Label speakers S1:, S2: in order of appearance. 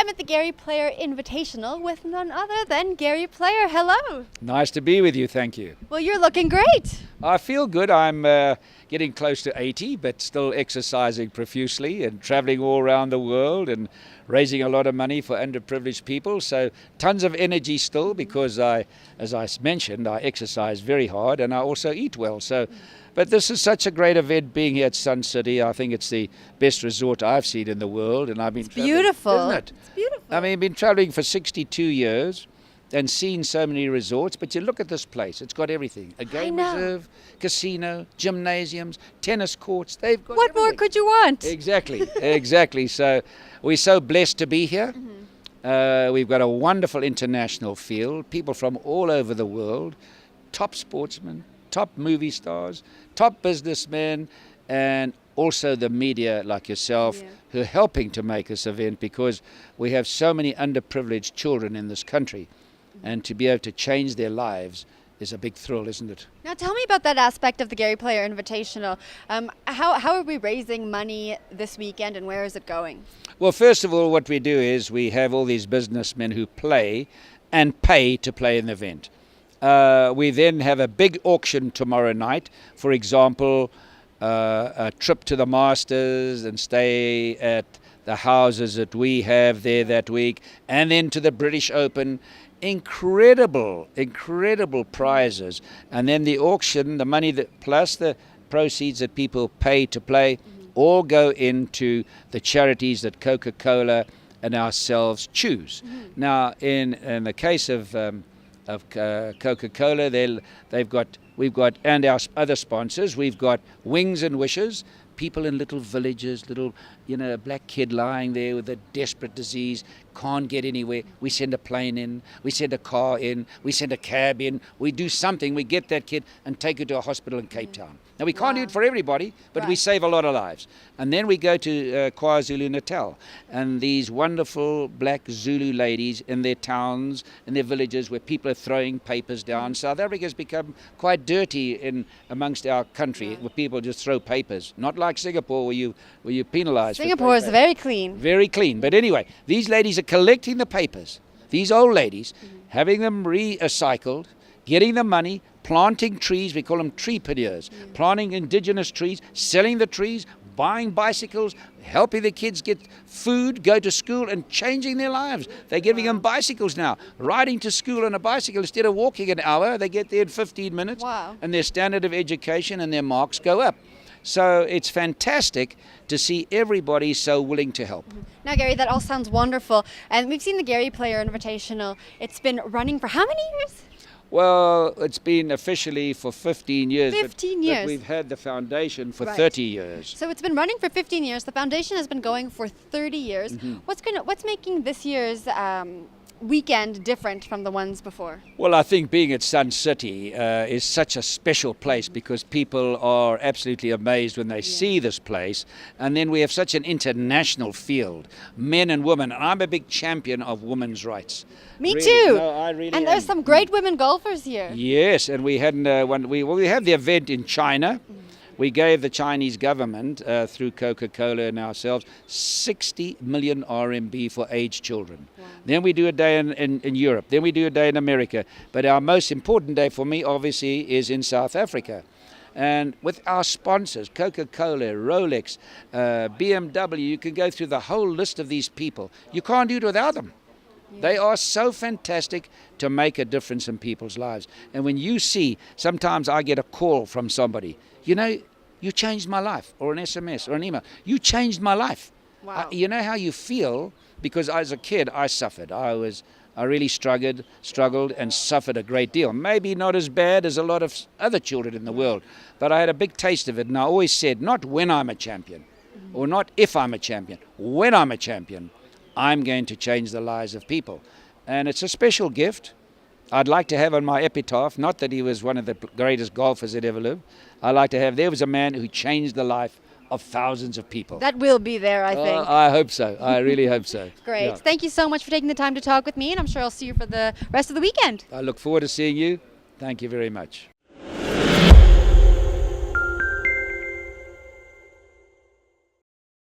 S1: I'm at the Gary Player Invitational with none other than Gary Player. Hello.
S2: Nice to be with you, thank you.
S1: Well, you're looking great.
S2: I feel good. I'm getting close to 80, but still exercising profusely and traveling all around the world and raising a lot of money for underprivileged people. So tons of energy still because as I mentioned, I exercise very hard and I also eat well. But this is such a great event being here at Sun City. I think it's the best resort I've seen in the world. And I've been
S1: beautiful.
S2: Isn't it?
S1: It's beautiful.
S2: I mean, I've been traveling for 62 years and seen so many resorts, but you look at this place, it's got everything. A game reserve, casino, gymnasiums, tennis courts, they've got
S1: What
S2: everything.
S1: more could you want?
S2: Exactly, exactly. So we're so blessed to be here. We've got a wonderful international field, people from all over the world, top sportsmen, top movie stars, top businessmen, and also the media like yourself who are helping to make this event because we have so many underprivileged children in this country. And to be able to change their lives is a big thrill, isn't it?
S1: Now tell me about that aspect of the Gary Player Invitational. How are we raising money this weekend and where is it going?
S2: Well, first of all, what we do is we have all these businessmen who play and pay to play in the event. We then have a big auction tomorrow night. For example, a trip to the Masters and stay at the houses that we have there that week, and then to the British Open. Incredible prizes. And then the auction, the money plus the proceeds that people pay to play, all go into the charities that Coca-Cola and ourselves choose. Now, in the case of Coca-Cola, we've got and our other sponsors. We've got Wings and Wishes. People in little villages, a black kid lying there with a desperate disease, can't get anywhere. We send a plane in, we send a car in, we send a cab in, we do something, we get that kid and take it to a hospital in Cape Town. Now we can't do it for everybody, but we save a lot of lives. And then we go to KwaZulu-Natal, and these wonderful black Zulu ladies in their towns, in their villages where people are throwing papers down. South Africa has become quite dirty amongst our country, where people just throw papers. Not like Singapore where you penalise.
S1: Singapore is very clean.
S2: Very clean. But anyway, these ladies are collecting the papers, these old ladies, having them recycled, getting the money, planting trees, we call them treepreneurs, planting indigenous trees, selling the trees, buying bicycles, helping the kids get food, go to school and changing their lives. They're giving them bicycles now, riding to school on a bicycle instead of walking an hour, they get there in 15 minutes and their standard of education and their marks go up. So it's fantastic to see everybody so willing to help.
S1: Now, Gary, that all sounds wonderful. And we've seen the Gary Player Invitational. It's been running for how many years?
S2: Well, it's been officially for 15 years.
S1: 15 years.
S2: But we've had the foundation for 30 years.
S1: So it's been running for 15 years. The foundation has been going for 30 years. What's making this year's weekend different from the ones before?
S2: Well, I think being at Sun City is such a special place because people are absolutely amazed when they see this place. And then we have such an international field, men and women. And I'm a big champion of women's rights.
S1: Me too.
S2: No, I really
S1: and there's
S2: am.
S1: some great women golfers here.
S2: Yes, and we had we had the event in China. We gave the Chinese government, through Coca-Cola and ourselves, 60 million RMB for aged children. Then we do a day in Europe. Then we do a day in America. But our most important day for me, obviously, is in South Africa. And with our sponsors, Coca-Cola, Rolex, BMW, you can go through the whole list of these people. You can't do it without them. They are so fantastic to make a difference in people's lives. And when you see, sometimes I get a call from somebody, you changed my life, or an SMS or an email. You changed my life.
S1: Wow.
S2: You know how you feel? Because as a kid, I suffered. I really struggled and suffered a great deal. Maybe not as bad as a lot of other children in the world, but I had a big taste of it. And I always said, not when I'm a champion, or not if I'm a champion. When I'm a champion, I'm going to change the lives of people. And it's a special gift. I'd like to have on my epitaph, not that he was one of the greatest golfers that ever lived. I like to have, there was a man who changed the life of thousands of people.
S1: That will be there, I think.
S2: I hope so. I really hope so.
S1: Great.
S2: Yeah.
S1: Thank you so much for taking the time to talk with me, and I'm sure I'll see you for the rest of the weekend.
S2: I look forward to seeing you. Thank you very much.